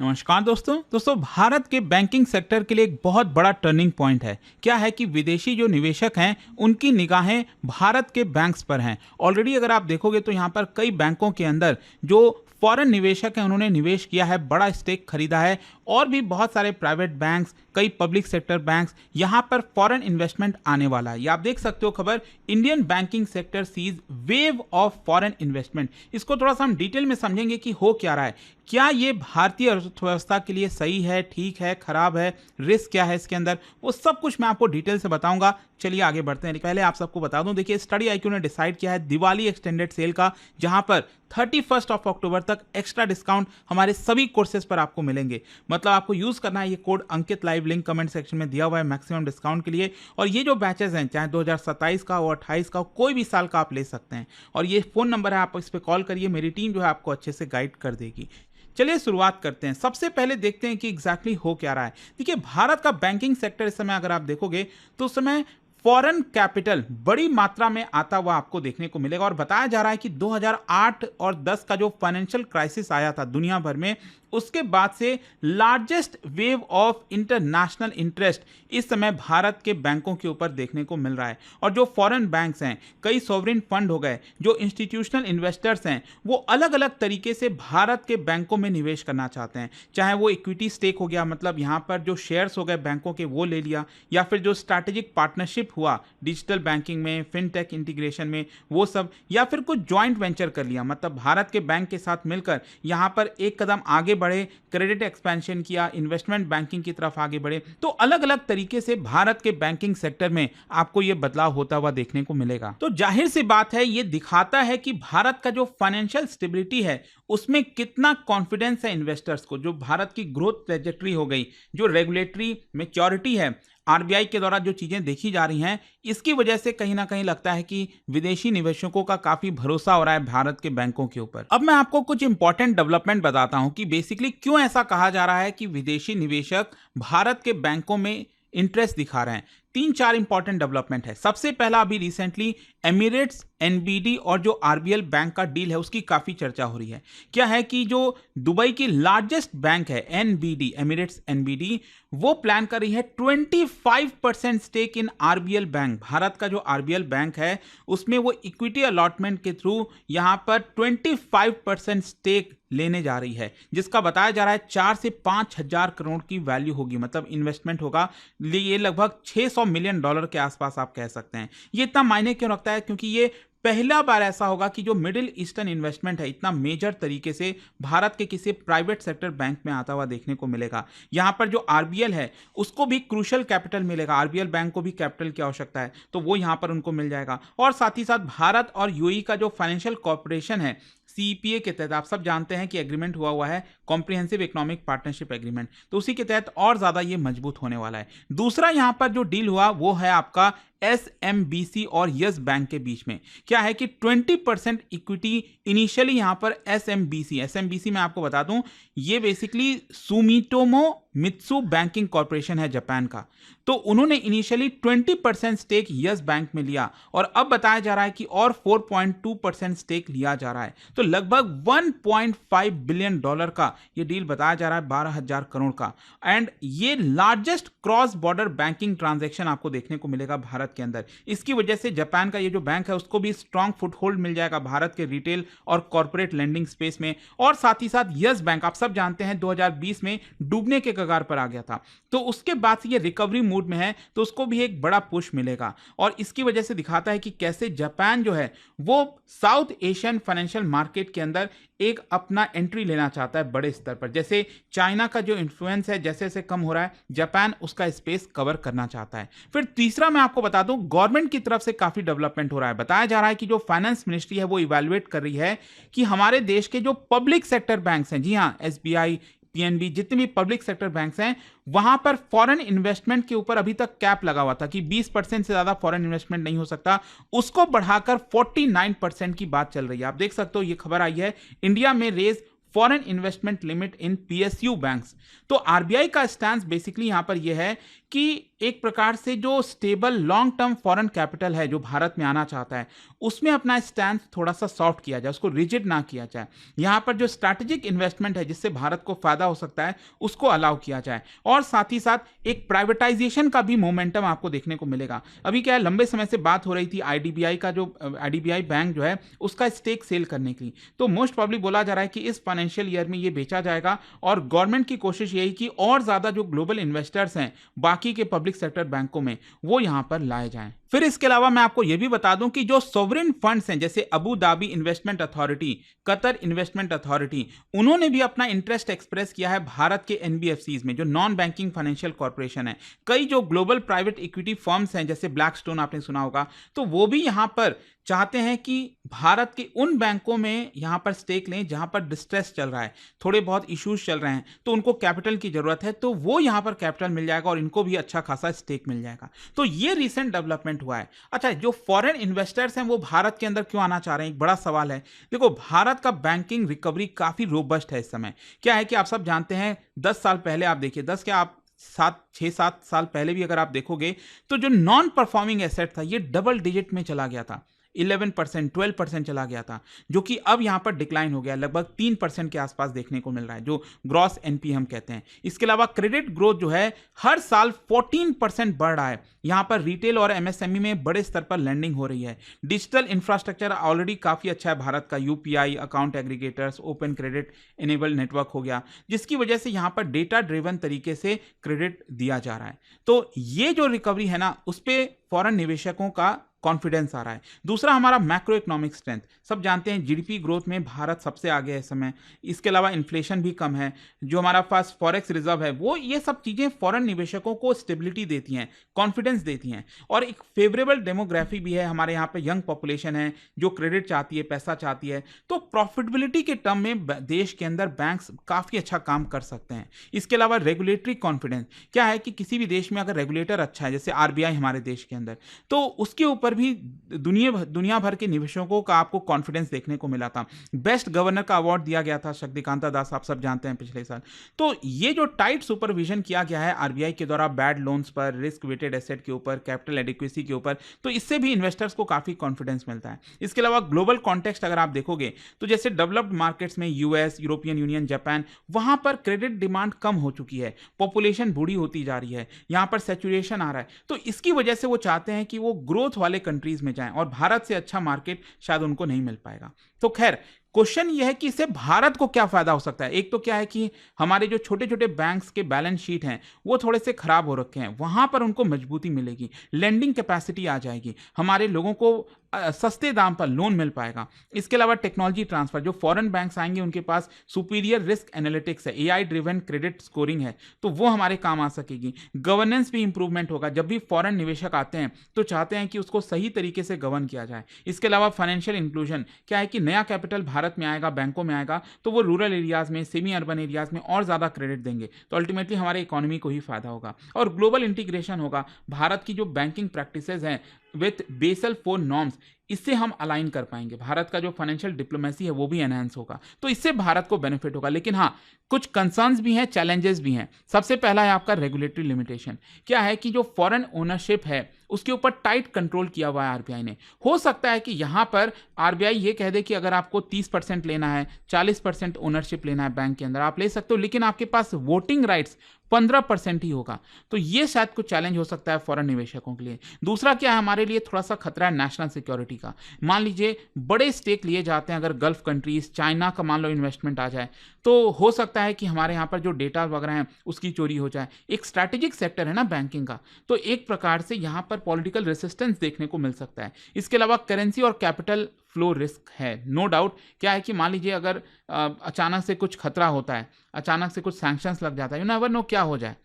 नमस्कार दोस्तों भारत के बैंकिंग सेक्टर के लिए एक बहुत बड़ा टर्निंग पॉइंट है। क्या है कि विदेशी जो निवेशक हैं उनकी निगाहें भारत के बैंक्स पर हैं। ऑलरेडी अगर आप देखोगे तो यहाँ पर कई बैंकों के अंदर जो फॉरेन निवेशक हैं उन्होंने निवेश किया है, बड़ा स्टेक खरीदा है। और भी बहुत सारे प्राइवेट बैंक्स, कई पब्लिक सेक्टर बैंक्स, यहाँ पर फॉरेन इन्वेस्टमेंट आने वाला है। ये आप देख सकते हो खबर, Indian banking sector sees wave of foreign investment. इसको थोड़ा सा हम डिटेल में समझेंगे कि हो क्या रहा है, क्या ये भारतीय अर्थव्यवस्था के लिए सही है, ठीक है, खराब है, रिस्क क्या है इसके अंदर, वो सब कुछ मैं आपको डिटेल से बताऊंगा। चलिए आगे बढ़ते हैं। पहले आप सबको बता दूं, देखिए स्टडी आईक्यू ने डिसाइड किया है दिवाली एक्सटेंडेड सेल का, जहां पर 31 अक्टूबर तक एक्स्ट्रा डिस्काउंट हमारे सभी कोर्सेज पर आपको मिलेंगे। मतलब आपको यूज करना है ये कोड अंकित लाइव, लिंक कमेंट सेक्शन में दिया हुआ है मैक्सिमम डिस्काउंट के लिए। और ये जो बैचेस हैं, चाहे 2027 का हो, 28 का हो, कोई भी साल का आप ले सकते हैं। और ये फोन नंबर है, आप इस पर कॉल करिए, मेरी टीम जो है आपको अच्छे से गाइड कर देगी। चलिए शुरुआत करते हैं। सबसे पहले देखते हैं कि एग्जैक्टली हो क्या रहा है। देखिए भारत का बैंकिंग सेक्टर इस समय अगर आप देखोगे तो उस समय फॉरेन कैपिटल बड़ी मात्रा में आता हुआ आपको देखने को मिलेगा। और बताया जा रहा है कि 2008 और 10 का जो फाइनेंशियल क्राइसिस आया था दुनिया भर में, उसके बाद से largest wave of international interest इस समय भारत के बैंकों के ऊपर देखने को मिल रहा है। और जो फॉरेन बैंक्स हैं, कई सॉवरिन फंड हो गए, जो इंस्टीट्यूशनल इन्वेस्टर्स हैं, वो अलग अलग तरीके से भारत के बैंकों में निवेश करना चाहते हैं। चाहे वो इक्विटी स्टेक हो गया, मतलब यहाँ पर जो शेयर्स हो गए बैंकों के वो ले लिया, या फिर जो स्ट्रैटेजिक पार्टनरशिप हुआ डिजिटल बैंकिंग में, फिनटेक इंटीग्रेशन में, वो सब, या फिर कुछ जॉइंट वेंचर कर लिया, मतलब भारत के बैंक के साथ मिलकर यहाँ पर एक कदम आगे बढ़े, क्रेडिट एक्सपेंशन किया, इन्वेस्टमेंट बैंकिंग की तरफ आगे बढ़े। तो अलग अलग तरीके से भारत के बैंकिंग सेक्टर में आपको यह बदलाव होता हुआ देखने को मिलेगा। तो जाहिर सी बात है, यह दिखाता है कि भारत का जो फाइनेंशियल स्टेबिलिटी है उसमें कितना कॉन्फिडेंस है इन्वेस्टर्स को। जो भारत की ग्रोथ ट्रेजेक्टरी हो गई, जो रेगुलेटरी मैच्योरिटी है, आरबीआई के द्वारा जो चीजें देखी जा रही हैं, इसकी वजह से कहीं ना कहीं लगता है कि विदेशी निवेशकों का काफी भरोसा हो रहा है भारत के बैंकों के ऊपर। अब मैं आपको कुछ इंपॉर्टेंट डेवलपमेंट बताता हूं कि बेसिकली क्यों ऐसा कहा जा रहा है कि विदेशी निवेशक भारत के बैंकों में इंटरेस्ट दिखा रहे हैं। 3-4 इंपॉर्टेंट डेवलपमेंट है। सबसे पहला, अभी रिसेंटली एमिरेट्स, एनबीडी और जो आरबीएल बैंक का डील है उसकी काफी चर्चा हो रही है। क्या है कि जो दुबई की लार्जेस्ट बैंक है एनबीडी, एमिरेट्स एनबीडी, वो प्लान कर रही है 25% stake in RBL bank. Bharat का जो आरबीएल बैंक है उसमें वो इक्विटी अलॉटमेंट के थ्रू यहां पर 25% स्टेक लेने जा रही है, जिसका बताया जा रहा है 4 से 5 हजार करोड़ की वैल्यू होगी, मतलब इन्वेस्टमेंट होगा। ये लगभग $600 मिलियन के आसपास आप कह सकते हैं। ये इतना मायने क्यों रखता है? क्योंकि ये पहला बार ऐसा होगा कि जो मिडिल ईस्टर्न इन्वेस्टमेंट है इतना मेजर तरीके से भारत के किसी प्राइवेट सेक्टर बैंक में आता हुआ देखने को मिलेगा। यहां पर जो आरबीएल है उसको भी क्रूशियल कैपिटल मिलेगा, आरबीएल बैंक को भी कैपिटल की आवश्यकता है, तो वो यहां पर उनको मिल जाएगा। और साथ ही साथ भारत और यूएई का जो फाइनेंशियल कॉर्पोरेशन है, सीईपीए के तहत, आप सब जानते हैं कि एग्रीमेंट हुआ है, कॉम्प्रिहेंसिव इकोनॉमिक पार्टनरशिप एग्रीमेंट, तो उसी के तहत और ज्यादा ये मजबूत होने वाला है। दूसरा यहां पर जो डील हुआ वो है आपका एसएमबीसी और यस बैंक के बीच में। क्या है कि 20% इक्विटी इनिशियली यहां पर एसएमबीसी में आपको बता दूं, ये बेसिकली सुमिटोमो मित्सु बैंकिंग कॉर्पोरेशन है जापान का, तो उन्होंने इनिशियली 20% स्टेक यस बैंक में लिया और अब बताया जा रहा है कि और 4.2% स्टेक लिया जा रहा है। तो लगभग $1.5 बिलियन का ये डील बताया जा रहा है, 12,000 करोड़ का। एंड ये largest cross border banking transaction आपको देखने को मिलेगा भारत के अंदर। इसकी वजह से जापान का ये जो बैंक है उसको भी स्ट्रॉन्ग फुटहोल्ड मिल जाएगा भारत के रिटेल और कॉर्पोरेट लेंडिंग स्पेस में। और साथ ही साथ यस बैंक, आप सब जानते हैं 2020 में डूबने के कगार पर आ गया था, तो उसके बाद से ये रिकवरी मूड में है, तो उसको भी एक बड़ा पुश मिलेगा। और इसकी वजह से दिखाता है कि कैसे जापान जो है वो साउथ एशियन फाइनेंशियल मार्केट के अंदर एक अपना एंट्री लेना चाहता है बड़े स्तर पर। जैसे चाइना का जो इन्फ्लुएंस है जैसे जैसे कम हो रहा है, जापान उसका स्पेस कवर करना चाहता है। फिर तीसरा मैं आपको बता दूं, गवर्नमेंट की तरफ से काफी डेवलपमेंट हो रहा है। बताया जा रहा है कि जो फाइनेंस मिनिस्ट्री है वो इवैल्यूएट कर रही है कि हमारे देश के जो पब्लिक सेक्टर बैंक्स हैं, जी हां, एसबीआई, पीएनबी, जितने भी पब्लिक सेक्टर बैंक्स हैं, वहां पर फॉरेन इन्वेस्टमेंट के ऊपर अभी तक कैप लगा हुआ था कि 20% से ज्यादा फॉरेन इन्वेस्टमेंट नहीं हो सकता, उसको बढ़ाकर 49% की बात चल रही है। आप देख सकते हो ये खबर आई है, इंडिया में raise foreign investment limit in PSU banks. तो आरबीआई का स्टैंस बेसिकली यहां पर यह है कि एक प्रकार से जो stable long term foreign capital है जो भारत में आना चाहता है, उसमें अपना स्टैंड थोड़ा सा सॉफ्ट किया जाए, उसको रिजिड ना किया जाए। यहाँ पर जो स्ट्रैटेजिक इन्वेस्टमेंट है जिससे भारत को फायदा हो सकता है, उसको अलाउ किया जाए। और साथ ही साथ एक प्राइवेटाइजेशन का भी मोमेंटम आपको देखने को मिलेगा। अभी क्या है, लंबे समय से बात हो रही थी आईडीबीआई का, जो आईडीबीआई बैंक जो है उसका स्टेक सेल करने के लिए, तो मोस्ट प्रॉब्ली बोला जा रहा है कि इस फाइनेंशियल ईयर में ये बेचा जाएगा। और गवर्नमेंट की कोशिश यही कि और ज्यादा जो ग्लोबल इन्वेस्टर्स हैं बाकी के पब्लिक सेक्टर बैंकों में, वो यहां पर लाए जाएं। फिर इसके अलावा मैं आपको यह भी बता दूं कि जो सॉवरेन फंड्स हैं, जैसे Abu Dhabi investment authority, Qatar investment authority, उन्होंने भी अपना इंटरेस्ट एक्सप्रेस किया है भारत के एनबीएफसीज में, जो नॉन बैंकिंग फाइनेंशियल कॉर्पोरेशन है। कई जो ग्लोबल प्राइवेट इक्विटी फर्म्स हैं, जैसे ब्लैकस्टोन आपने सुना होगा, तो वो भी यहां पर चाहते हैं कि भारत के उन बैंकों में यहां पर स्टेक लें जहां पर डिस्ट्रेस चल रहा है, थोड़े बहुत इश्यूज चल रहे हैं, तो उनको कैपिटल की जरूरत है, तो वो यहां पर कैपिटल मिल जाएगा और इनको भी अच्छा खासा स्टेक मिल जाएगा। तो ये रिसेंट डेवलपमेंट हुआ है। अच्छा, जो फॉरेन इन्वेस्टर्स हैं वो भारत के अंदर क्यों आना चाह रहे हैं, एक बड़ा सवाल है। देखो, भारत का बैंकिंग रिकवरी काफी रोबस्ट है इस समय। क्या है कि आप सब जानते हैं, 10 साल पहले आप देखिए, 10 क्या आप 6-7 साल पहले भी अगर आप देखोगे, तो जो नॉन परफॉर्मिंग एसेट था ये डबल डिजिट में चला गया था, 11%, 12% चला गया था, जो कि अब यहां पर डिक्लाइन हो गया, लगभग 3% के आसपास देखने को मिल रहा है, जो ग्रॉस एनपी हम कहते हैं। इसके अलावा क्रेडिट ग्रोथ जो है हर साल 14% बढ़ रहा है। यहां पर रिटेल और एमएसएमई में बड़े स्तर पर लैंडिंग हो रही है। डिजिटल इंफ्रास्ट्रक्चर ऑलरेडी काफी अच्छा है भारत का, UPI, account aggregators, open credit enable network हो गया, जिसकी वजह से यहां पर डेटा ड्रिवन तरीके से क्रेडिट दिया जा रहा है। तो ये जो रिकवरी है ना, उस पर फॉरेन निवेशकों का कॉन्फिडेंस आ रहा है। दूसरा, हमारा मैक्रो इकोनॉमिक स्ट्रेंथ, सब जानते हैं जीडीपी ग्रोथ में भारत सबसे आगे है इस समय। इसके अलावा इन्फ्लेशन भी कम है, जो हमारा पास फॉरेक्स रिजर्व है, वो ये सब चीजें फॉरेन निवेशकों को स्टेबिलिटी देती हैं, कॉन्फिडेंस देती हैं। और एक फेवरेबल डेमोग्राफी भी है, हमारे यहाँ पे यंग पॉपुलेशन है जो क्रेडिट चाहती है, पैसा चाहती है। तो प्रॉफिटेबिलिटी के टर्म में देश के अंदर बैंक्स काफी अच्छा काम कर सकते हैं। इसके अलावा रेगुलेटरी कॉन्फिडेंस, क्या है कि किसी भी देश में अगर रेगुलेटर अच्छा है, जैसे आरबीआई हमारे देश के अंदर, तो उसके ऊपर भी दुनिया भर के निवेशकों का आपको कॉन्फिडेंस देखने को मिला था। बेस्ट गवर्नर का अवार्ड दिया गया था शक्तिकांता दास, आप सब जानते हैं, पिछले साल। तो ये जो टाइट सुपरविजन किया गया है आरबीआई के द्वारा बैड लोन्स पर, रिस्क वेटेड एसेट के ऊपर, कैपिटल एडिक्वेसी के ऊपर, तो इससे भी इन्वेस्टर्स को काफी कॉन्फिडेंस मिलता है। इसके अलावा ग्लोबल कॉन्टेक्स्ट अगर आप देखोगे, तो जैसे डेवलप्ड मार्केट्स में यूएस, यूरोपियन यूनियन, जापान, वहां पर क्रेडिट डिमांड कम हो चुकी है, पॉपुलेशन बूढ़ी होती जा रही है, यहां पर सैचुरेशन आ रहा है। तो इसकी वजह से वो चाहते हैं कि वो ग्रोथ वाले कंट्रीज में जाएं, और भारत से अच्छा मार्केट शायद उनको नहीं मिल पाएगा। तो खैर, क्वेश्चन यह है कि इससे भारत को क्या फायदा हो सकता है। एक तो क्या है कि हमारे जो छोटे छोटे बैंक्स के बैलेंस शीट हैं वो थोड़े से खराब हो रखे हैं, वहां पर उनको मजबूती मिलेगी, लेंडिंग कैपेसिटी आ जाएगी, हमारे लोगों को सस्ते दाम पर लोन मिल पाएगा। इसके अलावा टेक्नोलॉजी ट्रांसफर, जो फॉरेन बैंक्स आएंगे उनके पास सुपीरियर रिस्क एनालिटिक्स है, एआई ड्रिवन क्रेडिट स्कोरिंग है, तो वो हमारे काम आ सकेगी। गवर्नेंस भी इंप्रूवमेंट होगा, जब भी फॉरेन निवेशक आते हैं तो चाहते हैं कि उसको सही तरीके से गवर्न किया जाए। इसके अलावा फाइनेंशियल इंक्लूजन, क्या है कि नया कैपिटल भारत में आएगा, बैंकों में आएगा, तो वो रूरल एरियाज में, सेमी अर्बन एरियाज में और ज्यादा क्रेडिट देंगे, तो अल्टीमेटली हमारे इकोनॉमी को ही फायदा होगा। और ग्लोबल इंटीग्रेशन होगा, भारत की जो बैंकिंग प्रैक्टिसेस हैं विथ बेसल 4 नॉर्म्स, इससे हम अलाइन कर पाएंगे, भारत का जो फाइनेंशियल डिप्लोमेसी है वो भी एनहांस होगा, तो इससे भारत को बेनिफिट होगा। लेकिन हाँ, कुछ कंसर्न्स भी हैं, चैलेंजेस भी हैं। सबसे पहला है आपका रेगुलेटरी लिमिटेशन। क्या है कि जो फॉरेन ओनरशिप है उसके ऊपर टाइट कंट्रोल किया हुआ है आरबीआई ने। हो सकता है कि यहां पर आरबीआई ये कह दे कि अगर आपको 30% लेना है, 40% ओनरशिप लेना है बैंक के अंदर, आप ले सकते हो, लेकिन आपके पास वोटिंग राइट्स 15% ही होगा। तो ये शायद कुछ चैलेंज हो सकता है फॉरेन निवेशकों के लिए। दूसरा क्या है, हमारे लिए थोड़ा सा खतरा है नेशनल सिक्योरिटी का। मान लीजिए बड़े स्टेक लिए जाते हैं, अगर गल्फ कंट्रीज, चाइना का मान लो इन्वेस्टमेंट आ जाए, तो हो सकता है कि हमारे यहाँ पर जो डेटा वगैरह है उसकी चोरी हो जाए। एक स्ट्रैटेजिक सेक्टर है ना बैंकिंग का, तो एक प्रकार से यहाँ पर पॉलिटिकल रेसिस्टेंस देखने को मिल सकता है। इसके अलावा करेंसी और कैपिटल फ्लो रिस्क है, नो डाउट। क्या है कि मान लीजिए अगर अचानक से कुछ खतरा होता है, अचानक से कुछ सैंक्शंस लग जाता है, यू नेवर नो क्या हो जाए,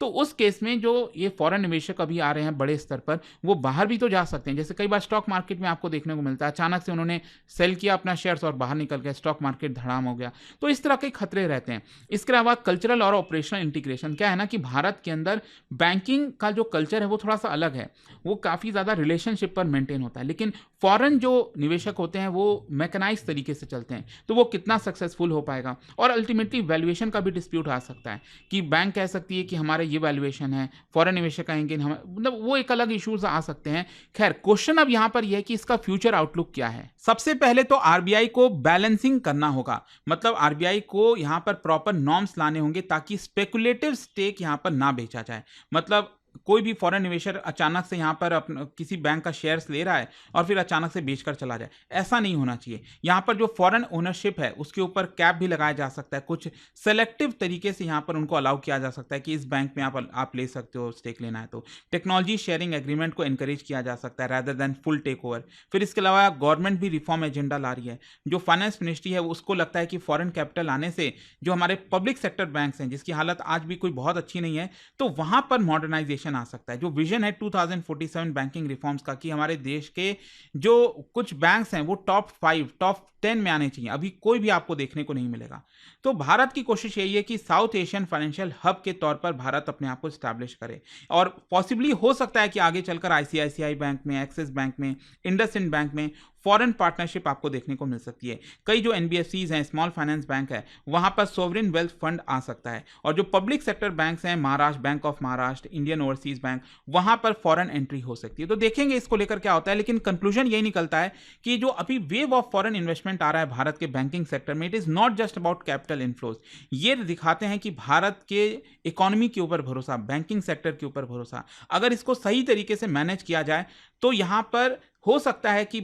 तो उस केस में जो ये फॉरेन निवेशक अभी आ रहे हैं बड़े स्तर पर, वो बाहर भी तो जा सकते हैं। जैसे कई बार स्टॉक मार्केट में आपको देखने को मिलता है, अचानक से उन्होंने सेल किया अपना शेयर्स और बाहर निकल गए, स्टॉक मार्केट धड़ाम हो गया। तो इस तरह के खतरे रहते हैं। इसके अलावा कल्चरल और ऑपरेशनल इंटीग्रेशन, क्या है ना कि भारत के अंदर बैंकिंग का जो कल्चर है वो थोड़ा सा अलग है, वो काफ़ी ज़्यादा रिलेशनशिप पर मेंटेन होता है। लेकिन फॉरेन जो निवेशक होते हैं वो मैकेनाइज तरीके से चलते हैं, तो वो कितना सक्सेसफुल हो पाएगा। और अल्टीमेटली वैल्यूएशन का भी डिस्प्यूट आ सकता है कि बैंक कह सकती है कि हमारे ये वैल्यूएशन है, फॉरेन निवेशक कहेंगे हम, मतलब वो एक अलग इश्यूज आ सकते हैं। खैर, क्वेश्चन अब यहाँ पर यह है कि इसका फ्यूचर आउटलुक क्या है। सबसे पहले तो आरबीआई को बैलेंसिंग करना होगा, मतलब आरबीआई को यहाँ पर प्रॉपर नॉर्म्स लाने होंगे ताकि स्पेकुलेटिव स्टेक यहाँ पर ना बेचा जाए। मतलब कोई भी फॉरेन निवेशक अचानक से यहाँ पर किसी बैंक का शेयर्स ले रहा है और फिर अचानक से बेचकर चला जाए, ऐसा नहीं होना चाहिए। यहाँ पर जो फॉरेन ओनरशिप है उसके ऊपर कैप भी लगाया जा सकता है, कुछ सेलेक्टिव तरीके से यहाँ पर उनको अलाउ किया जा सकता है कि इस बैंक में आप ले सकते हो, स्टेक लेना है तो। टेक्नोलॉजी शेयरिंग एग्रीमेंट को एनकरेज किया जा सकता है rather than full take over. फिर इसके अलावा गवर्नमेंट भी रिफॉर्म एजेंडा ला रही है। जो फाइनेंस मिनिस्ट्री है उसको लगता है कि फॉरेन कैपिटल आने से जो हमारे पब्लिक सेक्टर बैंक्स हैं जिसकी हालत आज भी कोई बहुत अच्छी नहीं है, तो वहां पर मॉडर्नाइजेशन आ सकता है। जो विजन है 2047 बैंकिंग रिफॉर्म्स का कि हमारे देश के जो कुछ बैंक्स हैं वो टॉप 5, टॉप 10 में आने चाहिए, अभी कोई भी आपको देखने को नहीं मिलेगा। तो भारत की कोशिश यही है कि साउथ एशियन फाइनेंशियल हब के तौर पर भारत अपने आप को स्टैब्लिश करे, और पॉसिबली हो सकता है कि आगे चलकर आईसीआईसीआई बैंक में, एक्सिस बैंक में, इंडसइंड बैंक में फॉरेन पार्टनरशिप आपको देखने को मिल सकती है। कई जो एनबीएफसीज हैं, स्मॉल फाइनेंस बैंक है, वहां पर सोवरेन वेल्थ फंड आ सकता है। और जो पब्लिक सेक्टर बैंक्स हैं, Maharashtra, bank of Maharashtra, Indian overseas bank, वहां पर फॉरेन एंट्री हो सकती है। तो देखेंगे इसको लेकर क्या होता है, लेकिन कंक्लूजन यही निकलता है कि जो अभी वेव ऑफ फॉरेन इन्वेस्टमेंट आ रहा है भारत के बैंकिंग सेक्टर में, it is not just about capital inflows. ये दिखाते हैं कि भारत के इकोनॉमी के ऊपर भरोसा, बैंकिंग सेक्टर के ऊपर भरोसा, अगर इसको सही तरीके से मैनेज किया जाए तो यहां पर हो सकता है कि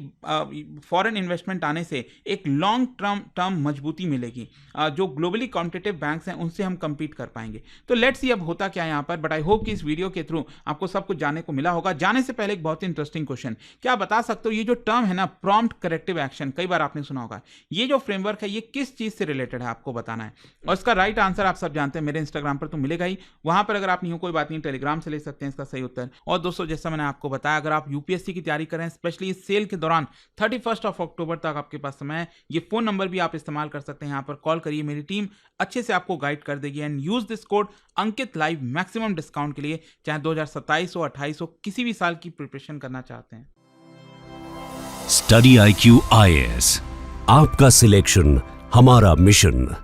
फॉरेन इन्वेस्टमेंट आने से एक लॉन्ग टर्म मजबूती मिलेगी। जो ग्लोबली कॉम्पिटिटिव बैंक्स हैं उनसे हम compete कर पाएंगे। तो लेट्स सी अब होता क्या है यहाँ पर, बट आई होप कि इस वीडियो के थ्रू आपको सब कुछ जानने को मिला होगा। जाने से पहले एक बहुत ही इंटरेस्टिंग क्वेश्चन, क्या आप बता सकते हो ये जो टर्म है ना, प्रॉम्प्ट करेक्टिव एक्शन, कई बार आपने सुना होगा, ये जो फ्रेमवर्क है ये किस चीज से रिलेटेड है, आपको बताना है। और इसका राइट आंसर आप सब जानते हैं, मेरे इंस्टाग्राम पर तो मिलेगा ही, वहां पर अगर आप नहीं हो कोई बात नहीं, टेलीग्राम से ले सकते हैं इसका सही उत्तर। और दोस्तों, जैसा मैंने आपको बताया, अगर आप यूपीएससी की तैयारी करें, स्पेशली इस सेल के दौरान 31 अक्टूबर तक आपके पास समय है, ये फोन नंबर भी आप इस्तेमाल कर सकते हैं, यहां पर कॉल करिए, मेरी टीम अच्छे से आपको गाइड कर देगी। And use this code Ankit live maximum discount के लिए, चाहे 2027 हो, 28 हो, किसी भी साल की प्रिपरेशन करना चाहते हैं। स्टडी IQ IAS, आपका सिलेक्शन हमारा मिशन।